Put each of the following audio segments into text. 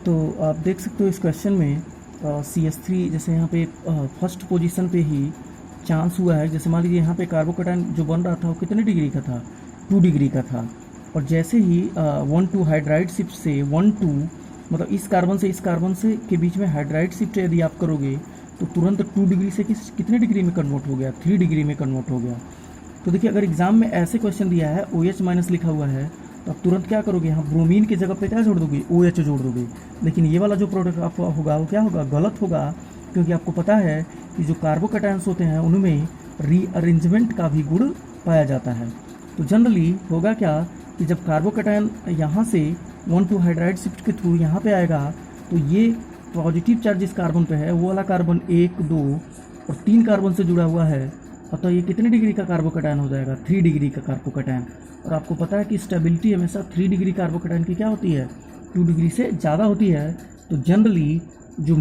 तो आप देख सकते हो इस क्वेश्चन में CH3 जैसे यहाँ पे फर्स्ट पोजीशन पे ही चांस हुआ है। जैसे मान लीजिए यहाँ पे कार्बोकैटायन जो बन रहा था वो कितने डिग्री का था, 2 डिग्री का था। और जैसे ही 1-2 हाइड्राइड शिफ्ट से 1-2 मतलब इस कार्बन से के बीच में हाइड्राइड शिफ्ट यदि आप करोगे तो तुरंत 2 डिग्री से कितने डिग्री में कन्वर्ट हो गया, 3 डिग्री में कन्वर्ट हो गया। तो देखिए अगर एग्जाम में ऐसे क्वेश्चन दिया है OH माइनस लिखा हुआ है तो आप तुरंत क्या करोगे, यहाँ ब्रोमीन की जगह पे क्या जोड़ दोगे, OH जोड़ दोगे। लेकिन ये वाला जो प्रोडक्ट आपका होगा वो क्या होगा, गलत होगा, क्योंकि आपको पता है कि जो कार्बोकैटायंस होते हैं उनमें रीअरेंजमेंट का भी गुण पाया जाता है। तो जनरली होगा क्या कि जब कार्बोकैटायन यहाँ से 1-2 हाइड्राइड शिफ्ट के थ्रू यहाँ पे आएगा तो ये पॉजिटिव चार्ज इस कार्बन पे है, वो वाला कार्बन 1, 2 और 3 कार्बन से जुड़ा हुआ है। तो ये कितने डिग्री का कार्बोकैटायन हो जाएगा, 3 डिग्री का कार्बोकैटायन। और आपको पता है कि स्टेबिलिटी हमेशा 3 डिग्री कार्बोकैटायन की क्या होती है, 2 डिग्री से ज़्यादा होती है। तो जनरली जो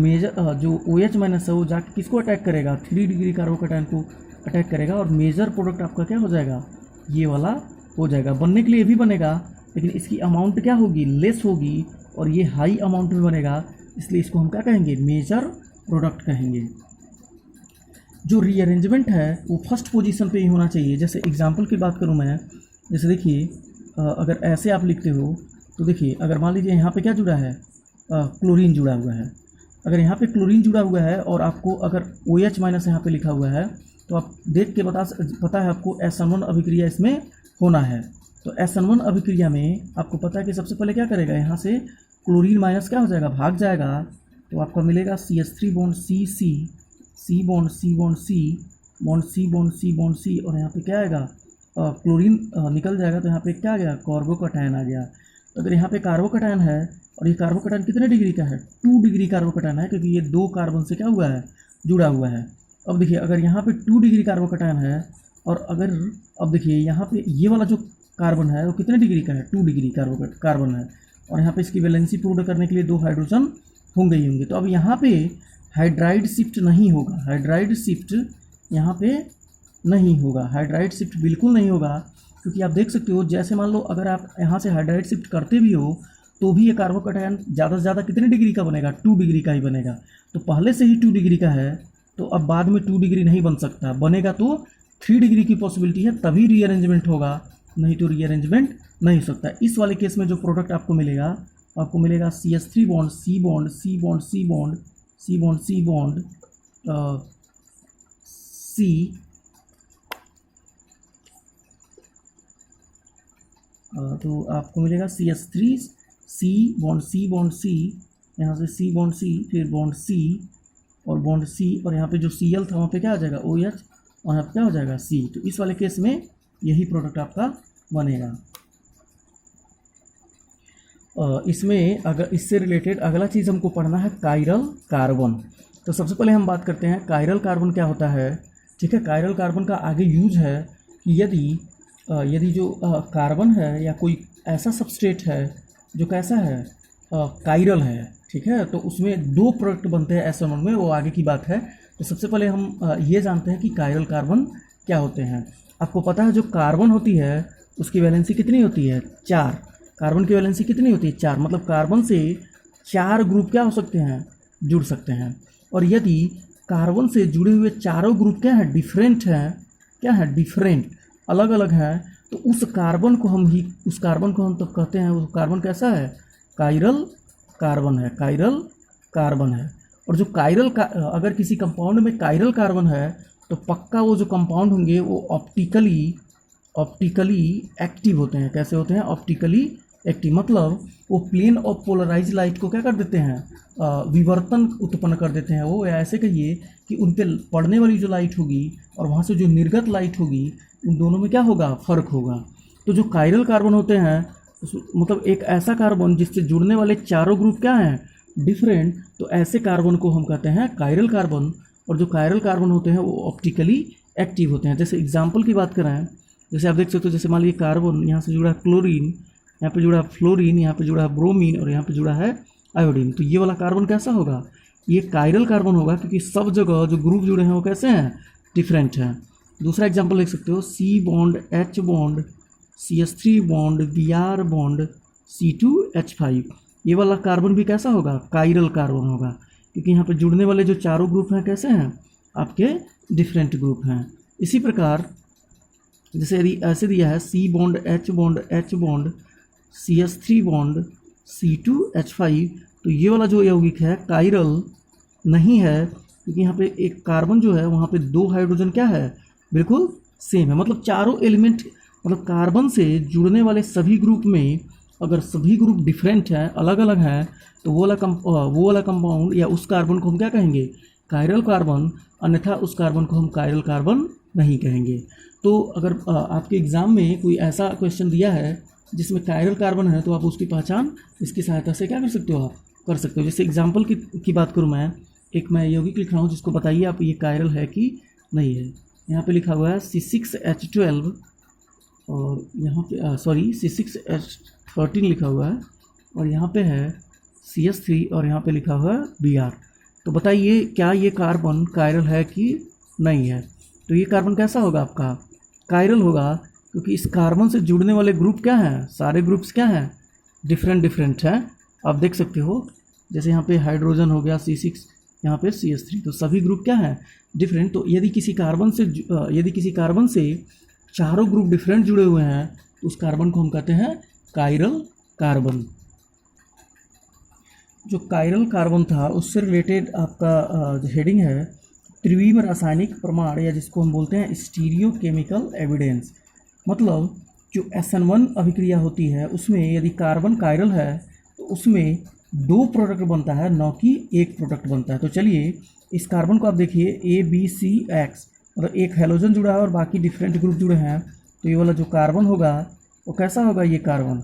OH माइनस है वो जाके किसको अटैक करेगा, 3 डिग्री कार्बोकैटायन को अटैक करेगा और मेजर प्रोडक्ट आपका क्या हो जाएगा, ये वाला हो जाएगा। बनने के लिए भी बनेगा लेकिन इसकी अमाउंट क्या होगी, लेस होगी, और ये हाई अमाउंट में बनेगा, इसलिए इसको हम क्या कहेंगे, मेजर प्रोडक्ट कहेंगे। जो रीअरेंजमेंट है वो फर्स्ट पोजीशन पे ही होना चाहिए। जैसे एग्जांपल की बात करूँ मैं, जैसे देखिए अगर ऐसे आप लिखते हो तो देखिए अगर मान लीजिए यहाँ पे क्या जुड़ा है, क्लोरीन जुड़ा हुआ है। अगर यहाँ पे क्लोरीन जुड़ा हुआ है और आपको अगर OH माइनस यहाँ पे लिखा हुआ है तो आप देख के पता है आपको SN1 अभिक्रिया इसमें होना है। तो SN1 अभिक्रिया में आपको पता है कि सबसे पहले क्या करेगा, यहाँ से क्लोरीन माइनस क्या हो जाएगा, भाग जाएगा। तो आपका मिलेगा CH3 bond C C bond C bond C bond C bond C bond C, और यहाँ पे क्या आएगा, क्लोरीन निकल जाएगा। तो यहाँ पे क्या आ गया, कार्बोकैटायन आ गया। तो अगर यहाँ पे कार्बोकैटायन है और ये कार्बोकैटायन कितने डिग्री का है, 2 डिग्री कार्बोकैटायन है, क्योंकि ये 2 कार्बन से क्या हुआ है, जुड़ा हुआ है। अब देखिए अगर यहाँ पे 2 डिग्री कार्बोकैटायन है और अगर अब देखिए यहाँ पे ये वाला जो कार्बन है वो कितने डिग्री का है, 2 डिग्री कार्बन है, और यहाँ पे इसकी वैलेंसी प्रूव करने के लिए 2 हाइड्रोजन होंगे ही होंगे। तो अब यहाँ पे हाइड्राइड शिफ्ट नहीं होगा, हाइड्राइड शिफ्ट यहाँ पे नहीं होगा, हाइड्राइड शिफ्ट बिल्कुल नहीं होगा। क्योंकि आप देख सकते हो जैसे मान लो अगर आप यहाँ से हाइड्राइड शिफ्ट करते भी हो तो भी ये कार्बोकैटायन ज़्यादा से ज़्यादा कितने डिग्री का बनेगा, 2 डिग्री का ही बनेगा। तो पहले से ही 2 डिग्री का है तो अब बाद में 2 डिग्री नहीं बन सकता, बनेगा तो 3 डिग्री की पॉसिबिलिटी है, तभी रीअरेंजमेंट होगा, नहीं तो रीअरेंजमेंट नहीं हो सकता। इस वाले केस में जो प्रोडक्ट आपको मिलेगा CH3 bond C bond C bond C bond C bond C bond C, तो आपको मिलेगा CH3 C bond C bond C, यहाँ से C बॉन्ड C, फिर बॉन्ड C और बॉन्ड C, और यहाँ पे जो Cl था वहाँ पे क्या आ जाएगा OH, और यहाँ पे क्या हो जाएगा C। तो इस वाले केस में यही प्रोडक्ट आपका बनेगा। इसमें अगर इससे रिलेटेड अगला चीज़ हमको पढ़ना है कायरल कार्बन। तो सबसे पहले हम बात करते हैं कायरल कार्बन क्या होता है। ठीक है, कायरल कार्बन का आगे यूज है कि यदि जो कार्बन है या कोई ऐसा सबस्ट्रेट है जो कैसा है, कायरल है, ठीक है, तो उसमें 2 प्रोडक्ट बनते हैं SN1 में, वो आगे की बात है। तो सबसे पहले हम ये जानते हैं कि कायरल कार्बन क्या होते हैं। आपको पता है जो कार्बन होती है उसकी वैलेंसी कितनी होती है, 4। कार्बन की वैलेंसी कितनी होती है, 4। मतलब कार्बन से 4 ग्रुप क्या हो सकते हैं, जुड़ सकते हैं। और यदि कार्बन से जुड़े हुए चारों ग्रुप क्या है, डिफरेंट हैं, क्या है, डिफरेंट, अलग अलग हैं, तो उस कार्बन को हम तब कहते हैं, वो कार्बन कैसा है, कायरल कार्बन है, कायरल कार्बन है। और जो अगर किसी कंपाउंड में कायरल कार्बन है तो पक्का वो जो कंपाउंड होंगे वो ऑप्टिकली एक्टिव होते हैं। कैसे होते हैं, ऑप्टिकली एक्टिव, मतलब वो प्लेन ऑफ पोलराइज लाइट को क्या कर देते हैं, विवर्तन उत्पन्न कर देते हैं वो, या ऐसे कहिए कि उन पे पड़ने वाली जो लाइट होगी और वहाँ से जो निर्गत लाइट होगी उन दोनों में क्या होगा, फ़र्क होगा। तो जो कायरल कार्बन होते हैं मतलब एक ऐसा कार्बन जिससे जुड़ने वाले चारों ग्रुप क्या हैं, डिफरेंट, तो ऐसे कार्बन को हम कहते हैं कायरल कार्बन। और जो कायरल कार्बन होते हैं वो ऑप्टिकली एक्टिव होते हैं। जैसे एग्जांपल की बात करें, जैसे आप देख सकते हो, जैसे मान लीजिए कार्बन, यहाँ से जुड़ा है क्लोरीन, यहाँ पे जुड़ा है फ्लोरीन, यहाँ पे जुड़ा है ब्रोमीन और यहाँ पे जुड़ा है आयोडीन। तो ये वाला कार्बन कैसा होगा, ये कायरल कार्बन होगा, क्योंकि सब जगह जो ग्रुप जुड़े हैं वो कैसे हैं, डिफरेंट हैं। दूसरा एग्जांपल देख सकते हो, C bond H bond CH3 bond Br bond C2H5। ये वाला कार्बन भी कैसा होगा, कायरल कार्बन होगा, क्योंकि यहाँ पे जुड़ने वाले जो चारों ग्रुप हैं कैसे हैं, आपके डिफरेंट ग्रुप हैं। इसी प्रकार जैसे यदि ऐसे दिया है C bond H bond H bond CH3 bond C2H5, तो ये वाला जो यौगिक है कायरल नहीं है, क्योंकि यहाँ पे एक कार्बन जो है वहाँ पे 2 हाइड्रोजन क्या है, बिल्कुल सेम है। मतलब चारों एलिमेंट, मतलब कार्बन से जुड़ने वाले सभी ग्रुप में अगर सभी ग्रुप डिफरेंट हैं, अलग अलग हैं, तो वो वाला कंपाउंड या उस कार्बन को हम क्या कहेंगे, कायरल कार्बन, अन्यथा उस कार्बन को हम कायरल कार्बन नहीं कहेंगे। तो अगर आपके एग्ज़ाम में कोई ऐसा क्वेश्चन दिया है जिसमें कायरल कार्बन है, तो आप उसकी पहचान इसकी सहायता से क्या कर सकते हो, आप कर सकते हो। जैसे एग्जाम्पल की बात करूँ मैं यौगिक लिख रहा हूँ जिसको बताइए आप ये कायरल है कि नहीं है। यहाँ पे लिखा हुआ है C6H12 और यहाँ पे C6H13 लिखा हुआ है, और यहाँ पे है CH3 और यहाँ पे लिखा हुआ है Br। तो बताइए क्या ये कार्बन कायरल है कि नहीं है। तो ये कार्बन कैसा होगा आपका, कायरल होगा, क्योंकि इस कार्बन से जुड़ने वाले ग्रुप क्या हैं, सारे ग्रुप्स क्या हैं, डिफरेंट हैं। आप देख सकते हो जैसे यहाँ पे हाइड्रोजन हो गया C6, यहाँ पे CH3, तो सभी ग्रुप क्या हैं, डिफरेंट। तो यदि किसी कार्बन से चारों ग्रुप डिफरेंट जुड़े हुए हैं तो उस कार्बन को हम कहते हैं कायरल कार्बन। जो कायरल कार्बन था उससे रिलेटेड आपका जो हेडिंग है त्रिविम रासायनिक प्रमाण, या जिसको हम बोलते हैं स्टीरियोकेमिकल एविडेंस। मतलब जो SN1 अभिक्रिया होती है उसमें यदि कार्बन कायरल है तो उसमें 2 प्रोडक्ट बनता है, न कि 1 प्रोडक्ट बनता है। तो चलिए इस कार्बन को आप देखिए ABCX, मतलब एक हैलोजन जुड़ा है और बाकी डिफरेंट ग्रुप जुड़े हैं। तो ये वाला जो कार्बन होगा वो कैसा होगा, ये कार्बन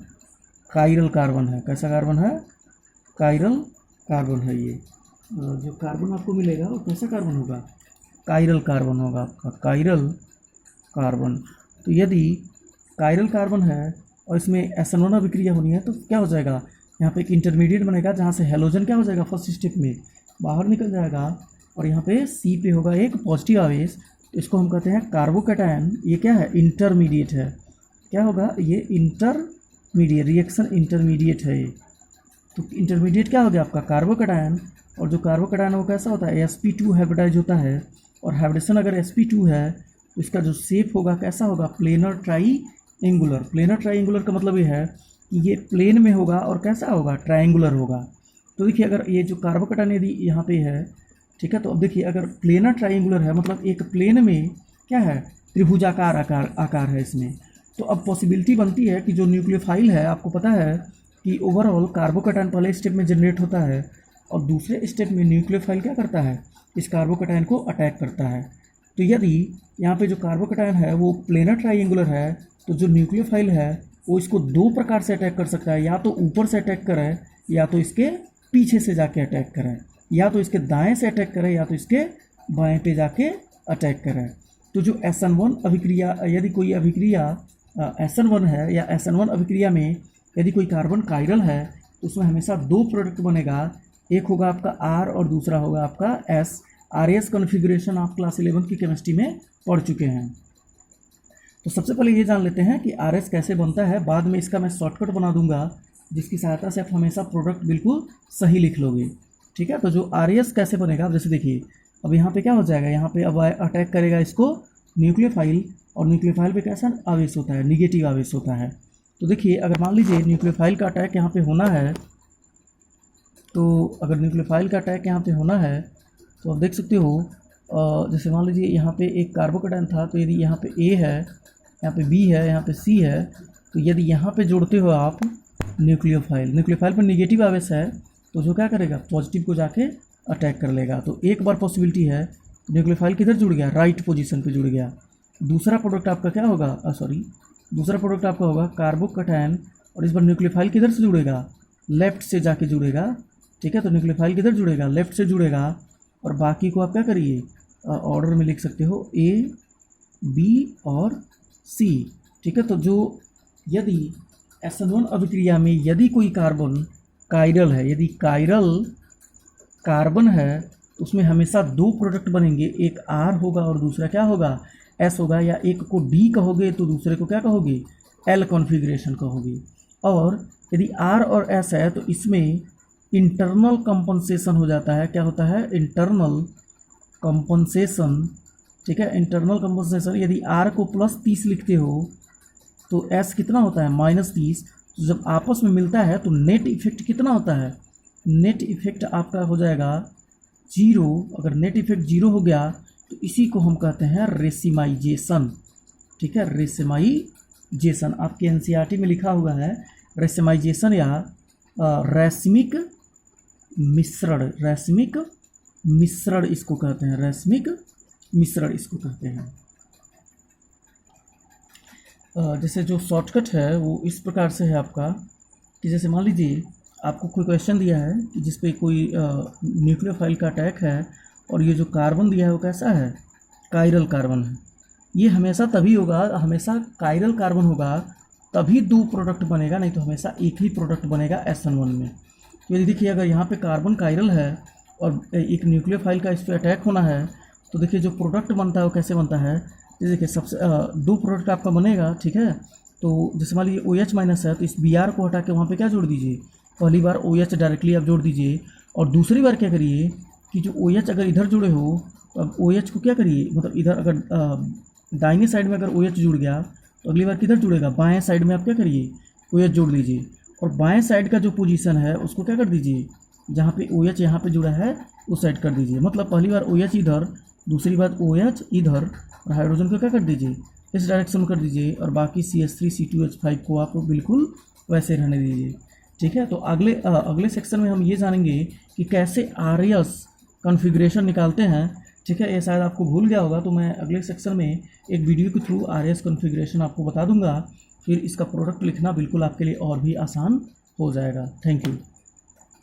कायरल कार्बन है। कैसा कार्बन है, कायरल कार्बन है। ये जो कार्बन आपको मिलेगा वो कैसा कार्बन होगा, कायरल कार्बन होगा आपका, कायरल कार्बन। तो यदि कायरल कार्बन है और इसमें SN1 अभिक्रिया होनी है तो क्या हो जाएगा, यहाँ पे एक इंटरमीडिएट बनेगा जहाँ से हैलोजन क्या हो जाएगा, फर्स्ट स्टेप में बाहर निकल जाएगा, और यहाँ पे C पे होगा एक पॉजिटिव आवेश। तो इसको हम कहते हैं कार्बोकैटायन। ये क्या है, इंटरमीडिएट है। क्या होगा, ये इंटरमीडिएट, रिएक्शन इंटरमीडिएट है ये। तो इंटरमीडिएट क्या हो गया आपका, कार्बोकैटायन। और जो कार्बोकैटायन है वो कैसा होता है, sp2 हाइब्रिडाइज होता है, और हाइब्रिडेशन अगर sp2 है तो इसका जो शेप होगा कैसा होगा, प्लेनर ट्राईएंगुलर। प्लेनर ट्राईएंगुलर का मतलब ये है कि ये प्लेन में होगा और कैसा होगा, ट्रायंगुलर होगा। तो देखिए अगर ये जो कार्बोकैटायन यदि यहाँ पे है, ठीक है, तो अब देखिए अगर प्लेनर ट्रायंगुलर है मतलब एक प्लेन में क्या है, त्रिभुजाकार आकार है इसमें। तो अब पॉसिबिलिटी बनती है कि जो न्यूक्लियोफाइल है, आपको पता है कि ओवरऑल कार्बोकैटायन पहले स्टेप में जनरेट होता है और दूसरे स्टेप में न्यूक्लियोफाइल क्या करता है, इस कार्बोकैटायन को अटैक करता है। तो यदि यहाँ पे जो कार्बोकैटायन है वो प्लेनर ट्रायंगुलर है तो जो न्यूक्लियोफाइल है वो इसको 2 प्रकार से अटैक कर सकता है, या तो ऊपर से अटैक करे, या तो इसके पीछे से जाके अटैक करे, या तो इसके दाएं से अटैक करे, या तो इसके बाएं पे जाके अटैक करे। तो जो SN1 अभिक्रिया, यदि कोई अभिक्रिया SN1 है या SN1 अभिक्रिया में यदि कोई कार्बन कायरल है तो उसमें हमेशा 2 प्रोडक्ट बनेगा, एक होगा आपका R और दूसरा होगा आपका S। RS कॉन्फ़िगरेशन आप क्लास 11 की केमिस्ट्री में पढ़ चुके हैं। तो सबसे पहले ये जान लेते हैं कि RS कैसे बनता है, बाद में इसका मैं शॉर्टकट बना दूंगा जिसकी सहायता से आप हमेशा प्रोडक्ट बिल्कुल सही लिख लोगे, ठीक है। तो जो RS कैसे बनेगा, जैसे देखिए अब यहाँ पे क्या हो जाएगा, यहाँ पे अब अटैक करेगा इसको न्यूक्लियोफाइल, और न्यूक्लियोफाइल पे कैसा आवेश होता है, निगेटिव आवेश होता है। तो देखिए अगर मान लीजिए न्यूक्लियोफाइल का अटैक यहाँ पे होना है, तो अगर न्यूक्लियोफाइल का अटैक यहाँ पे होना है तो आप देख सकते हो, जैसे मान लीजिए यहाँ पे एक कार्बोकैटायन था, तो यदि यहाँ पे A है, यहाँ पे B है, यहाँ पे C है, तो यदि यहाँ पे जोड़ते हो आप न्यूक्लियोफाइल पर निगेटिव आवेश है तो जो क्या करेगा, पॉजिटिव को जाके अटैक कर लेगा। तो एक बार पॉसिबिलिटी है, न्यूक्लियोफाइल किधर जुड़ गया, राइट पोजीशन पे जुड़ गया। दूसरा प्रोडक्ट आपका क्या होगा, दूसरा प्रोडक्ट आपका होगा कार्बोकैटायन, और इस बार न्यूक्लियोफाइल किधर से जुड़ेगा, लेफ्ट से जाके जुड़ेगा, ठीक है। तो न्यूक्लियोफाइल किधर जुड़ेगा, लेफ्ट से जुड़ेगा, और बाकी को आप क्या करिए, ऑर्डर में लिख सकते हो A, B और C, ठीक है। तो जो यदि SN1 अभिक्रिया में यदि कोई कार्बन कायरल है, यदि कायरल कार्बन है तो उसमें हमेशा 2 प्रोडक्ट बनेंगे, एक R होगा और दूसरा क्या होगा, S होगा, या एक को D कहोगे तो दूसरे को क्या कहोगे, L कॉन्फ़िगरेशन कहोगे। और यदि R और S है तो इसमें इंटरनल कंपनसेशन हो जाता है। क्या होता है? Internal compensation. ठीक है, इंटरनल कंपनसेशन। यदि R को +30 लिखते हो तो S कितना होता है? -30। तो जब आपस में मिलता है तो नेट इफेक्ट कितना होता है? नेट इफेक्ट आपका हो जाएगा 0। अगर नेट इफेक्ट 0 हो गया तो इसी को हम कहते हैं रेसिमाइजेशन। ठीक है, रेसिमाइजेशन आपके एनसीईआरटी में लिखा हुआ है रेसिमाइजेशन या रैस्मिक मिश्रण। रैस्मिक मिश्रण इसको कहते हैं, रैस्मिक मिश्रण इसको कहते हैं। जैसे जो शॉर्टकट है वो इस प्रकार से है आपका कि जैसे मान लीजिए आपको कोई क्वेश्चन दिया है कि जिस पे कोई न्यूक्लियोफाइल का अटैक है और ये जो कार्बन दिया है वो कैसा है? कायरल कार्बन है। ये हमेशा तभी होगा, हमेशा कायरल कार्बन होगा तभी 2 प्रोडक्ट बनेगा, नहीं तो हमेशा एक ही प्रोडक्ट बनेगा SN1 में। तो यदि देखिए अगर यहाँ पे कार्बन कायरल है और एक न्यूक्लियोफाइल का इस पर अटैक होना है तो देखिए जो प्रोडक्ट बनता है वो कैसे बनता है? देखिए सबसे 2 प्रोडक्ट आपका बनेगा। ठीक है, तो जैसे मान लीजिए OH- है तो इस Br को हटा के वहाँ पे क्या जोड़ दीजिए? पहली बार OH डायरेक्टली आप जोड़ दीजिए और दूसरी बार क्या करिए कि जो OH अगर इधर जुड़े हो तो अब OH को क्या करिए, मतलब इधर अगर दाहिने साइड में अगर OH जुड़ गया तो अगली बार किधर जुड़ेगा? बाएं साइड में आप क्या करिए? OH जोड़ दीजिए और बाएं साइड का जो पोजीशन है उसको क्या कर दीजिए? जहाँ पे OH यहाँ पे जुड़ा है उस साइड कर दीजिए। मतलब पहली बार OH इधर, दूसरी बार OH इधर और हाइड्रोजन को क्या कर दीजिए? इस डायरेक्शन में कर दीजिए और बाकी CH3C2H5 को आप बिल्कुल वैसे रहने दीजिए। ठीक है, तो अगले सेक्शन में हम ये जानेंगे कि कैसे आरएस कॉन्फ़िगरेशन निकालते हैं। ठीक है, ये शायद आपको भूल गया होगा तो मैं अगले सेक्शन में एक वीडियो के थ्रू आरएस कॉन्फ़िगरेशन आपको बता दूंगा। फिर इसका प्रोडक्ट लिखना बिल्कुल आपके लिए और भी आसान हो जाएगा। Thank you.